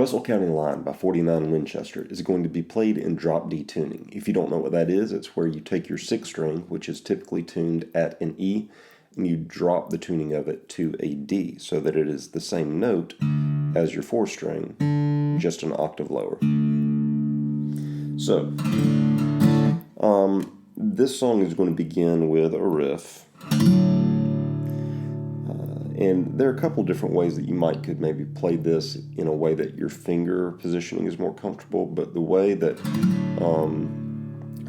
Russell County Line by 49 Winchester is going to be played in drop D tuning. If you don't know what that is, it's where you take your 6th string, which is typically tuned at an E, and you drop the tuning of it to a D so that it is the same note as your 4th string, just an octave lower. So, this song is going to begin with a riff. And there are a couple different ways that you could maybe play this in a way that your finger positioning is more comfortable, but the way that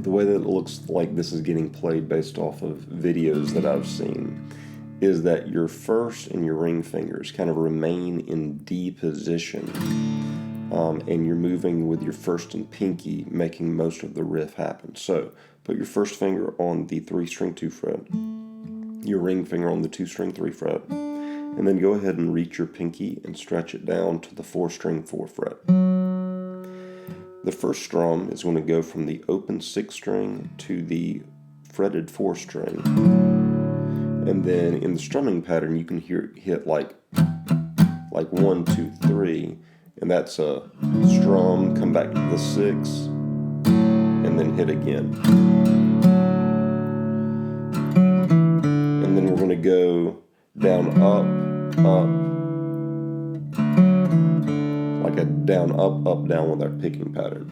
it looks like this is getting played based off of videos that I've seen is that your first and your ring fingers kind of remain in D position, and you're moving with your first and pinky, making most of the riff happen. So put your first finger on the 3-string 2 fret, your ring finger on the 2-string 3 fret, and then go ahead and reach your pinky and stretch it down to the 4-string 4 fret. The first strum is going to go from the open 6th string to the fretted 4th string. And then in the strumming pattern, you can hit like 1, 2, 3, and that's a strum, come back to the 6, and then hit again. And then we're going to go down, up, like a down, up, up, down with our picking pattern.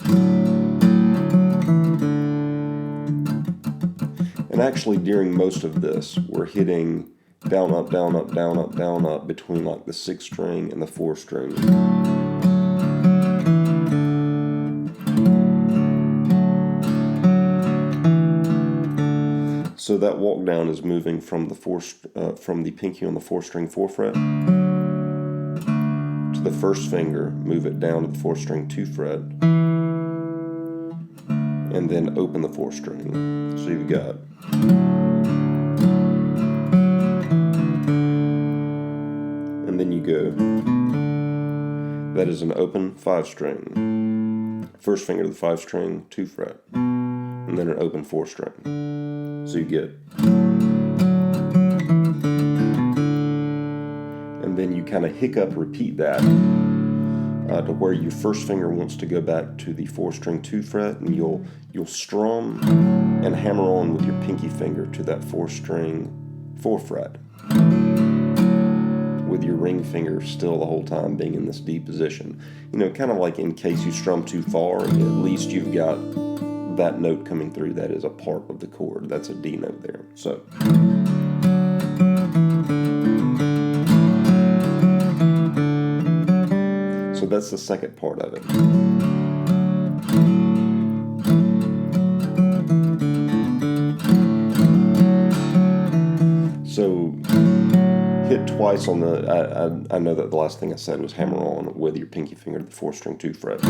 And actually during most of this, we're hitting down, up, down, up, down, up, down, up between like the 6th string and the 4th string. So that walk down is moving from the pinky on the 4-string 4 fret to the first finger, move it down to the 4-string 2 fret, and then open the 4th string. So you've got and then you go, that is an open 5-string, first finger to the 5-string 2 fret, and then an open 4th string. So you get, and then you kind of hiccup, repeat that to where your first finger wants to go back to the 4-string 2 fret, and you'll strum and hammer on with your pinky finger to that 4-string 4 fret, with your ring finger still the whole time being in this D position. You know, kind of like in case you strum too far, at least you've got that note coming through that is a part of the chord. That's a D note there. So that's the second part of it. So hit twice on the, I know that the last thing I said was hammer on with your pinky finger to the 4-string 2 fret.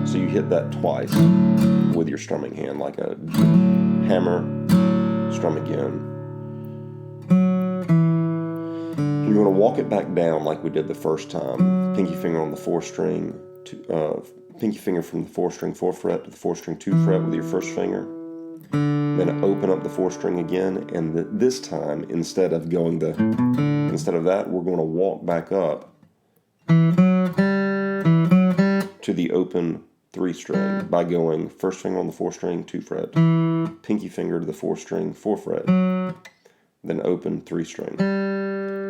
So you hit that twice with your strumming hand, like a hammer, strum again. You're going to walk it back down like we did the first time. Pinky finger on the 4th string, pinky finger from the 4-string 4 fret to the 4-string 2 fret with your first finger. Then open up the 4th string again, and this time, instead of that, we're going to walk back up to the open 3-string by going first finger on the 4-string 2 fret, pinky finger to the 4-string 4 fret, then open 3-string.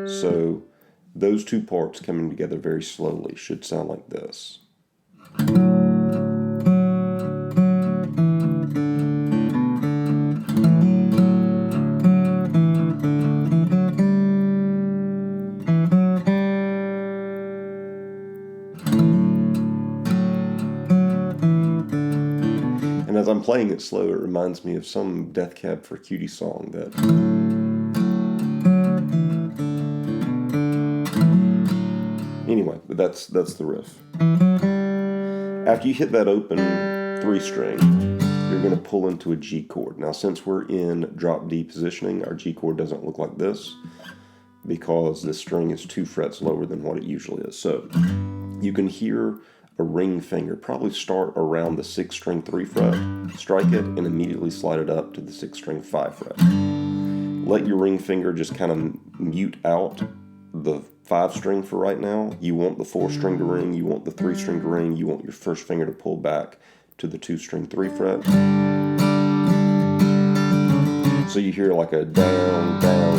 So those two parts coming together very slowly should sound like this. And as I'm playing it slow, it reminds me of some Death Cab for Cutie song that anyway, but that's the riff. After you hit that open 3-string, you're going to pull into a G chord. Now, since we're in drop D positioning, our G chord doesn't look like this because this string is 2 frets lower than what it usually is. So you can hear a ring finger probably start around the 6-string 3 fret, strike it, and immediately slide it up to the 6-string 5 fret. Let your ring finger just kind of mute out the 5 string for right now. You want the 4 string to ring, you want the 3 string to ring, you want your first finger to pull back to the 2 string 3 fret. So you hear like a down, down,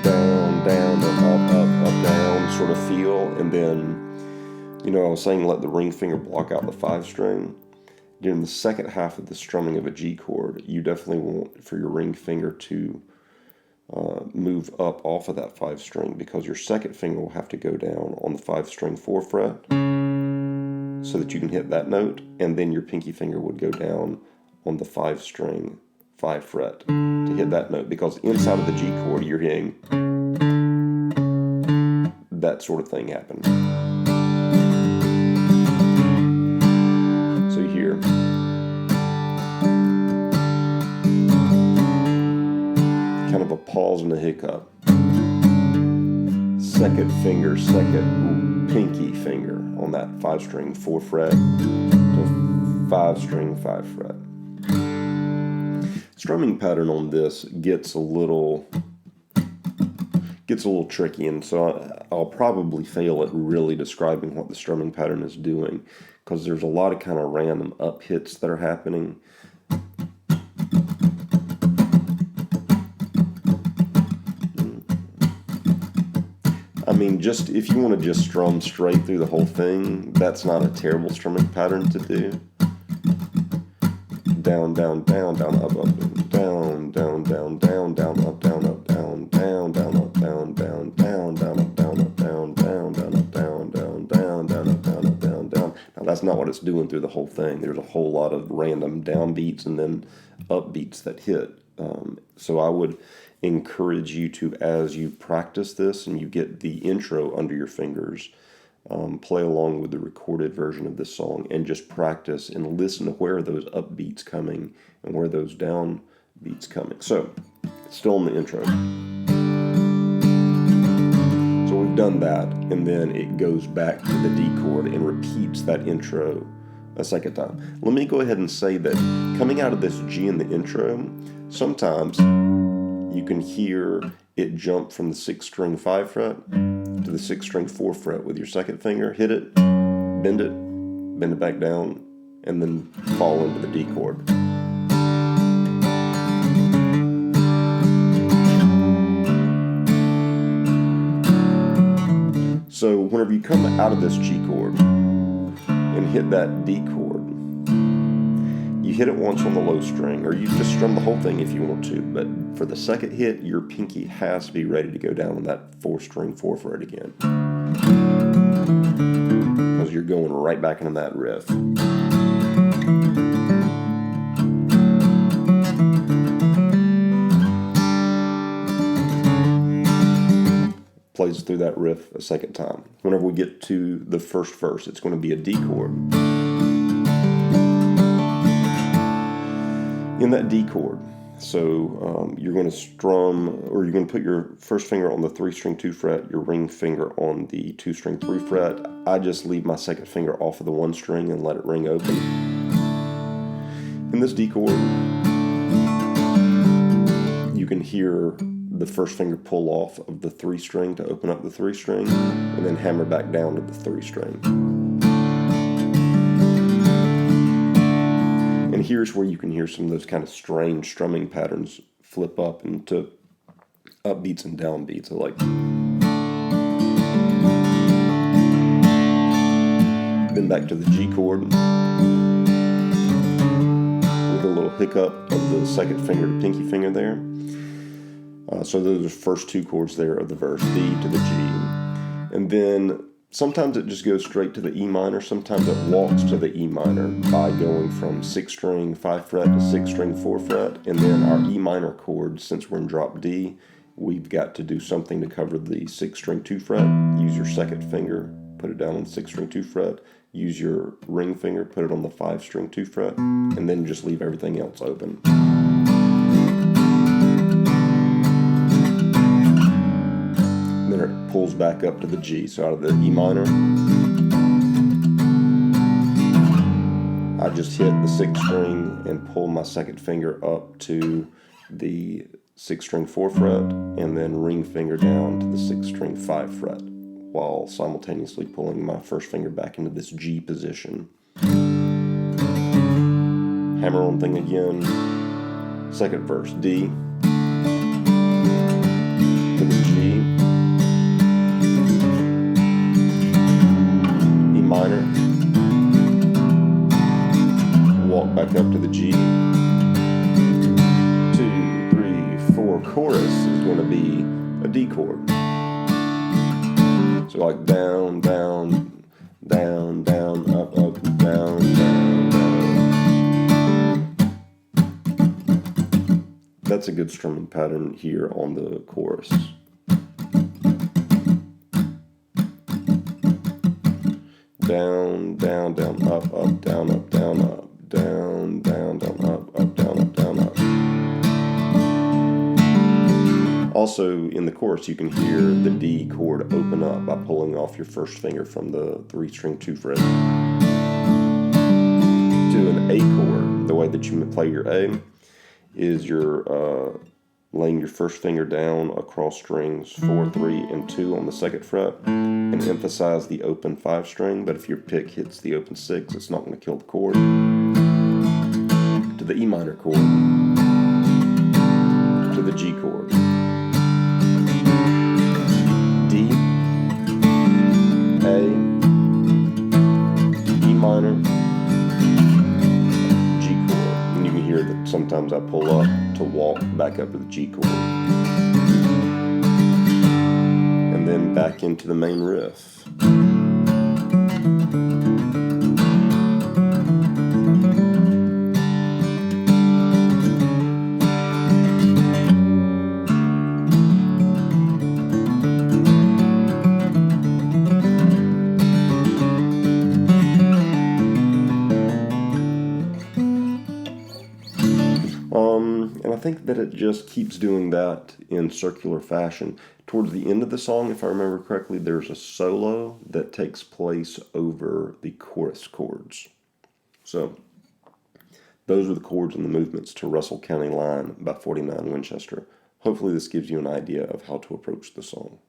down, down, up, down sort of feel. And then, I was saying let the ring finger block out the 5 string. During the second half of the strumming of a G chord, you definitely want for your ring finger to move up off of that 5 string, because your second finger will have to go down on the 5 string 4 fret so that you can hit that note, and then your pinky finger would go down on the 5 string 5 fret to hit that note, because inside of the G chord you're hearing that sort of thing happen. So you hear kind of a pause and a hiccup. Second finger, second pinky finger on that 5 string 4 fret to 5 string 5 fret. Strumming pattern on this gets a little tricky, and so I'll probably fail at really describing what the strumming pattern is doing, because there's a lot of kind of random up hits that are happening. I mean, just if you want to just strum straight through the whole thing, that's not a terrible strumming pattern to do. Down, down, down, down, up, up, down, down, down, down, down, up, down, up, down, down, down, up, down, down, down, down, up, down, up, down, down, down, up, down, down, down, down, up, down, up, down, down. Now that's not what it's doing through the whole thing. There's a whole lot of random down beats and then up beats that hit. So I would encourage you to, as you practice this and you get the intro under your fingers, play along with the recorded version of this song and just practice and listen to where are those up beats coming and where are those down beats coming. So, still in the intro. So we've done that, and then it goes back to the D chord and repeats that intro a second time. Let me go ahead and say that coming out of this G in the intro, sometimes you can hear it jump from the 6 string 5 fret to the 6 string 4 fret with your second finger. Hit it, bend it back down, and then fall into the D chord. So whenever you come out of this G chord and hit that D chord, you hit it once on the low string, or you just strum the whole thing if you want to, but for the second hit, your pinky has to be ready to go down on that 4 string 4 fret again, because you're going right back into that riff. Plays through that riff a second time. Whenever we get to the first verse, it's going to be a D chord. In that D chord, so you're going to strum, or you're going to put your first finger on the 3 string 2 fret, your ring finger on the 2 string 3 fret. I just leave my second finger off of the 1 string and let it ring open. In this D chord, you can hear the first finger pull off of the 3 string to open up the 3 string, and then hammer back down to the 3 string. And here's where you can hear some of those kind of strange strumming patterns flip up into upbeats and downbeats. Like then back to the G chord with a little hiccup of the second finger to pinky finger there. So those are the first 2 chords there of the verse, D to the G. And then sometimes it just goes straight to the E minor, sometimes it walks to the E minor by going from 6 string 5 fret to 6 string 4 fret, and then our E minor chord, since we're in drop D, we've got to do something to cover the 6 string 2 fret. Use your second finger, put it down on the 6 string 2 fret, use your ring finger, put it on the 5 string 2 fret, and then just leave everything else open. Then it pulls back up to the G. So out of the E minor, I just hit the 6th string and pull my second finger up to the 6th string 4th fret, and then ring finger down to the 6th string 5th fret, while simultaneously pulling my first finger back into this G position. Hammer on thing again. Second verse, D to the G, E minor, walk back up to the G. 2, 3, 4. Chorus is going to be a D chord. So like down, down, down, down, up, up, down, down, down. That's a good strumming pattern here on the chorus. Down, down, down, up, up, down, up, down, up, down, down, down, up, up, down, up, down, up. Also, in the chorus, you can hear the D chord open up by pulling off your first finger from the 3 string 2 fret to an A chord. The way that you play your A is you're laying your first finger down across strings 4, 3, and 2 on the 2nd fret and emphasize the open 5 string, but if your pick hits the open 6, it's not going to kill the chord. To the E minor chord, to the G chord, D, A, E minor, G chord. And you can hear that sometimes I pull up to walk back up to the G chord. And then back into the main riff. And I think that it just keeps doing that in circular fashion. Towards the end of the song, if I remember correctly, there's a solo that takes place over the chorus chords. So those are the chords and the movements to Russell County Line by 49 Winchester. Hopefully this gives you an idea of how to approach the song.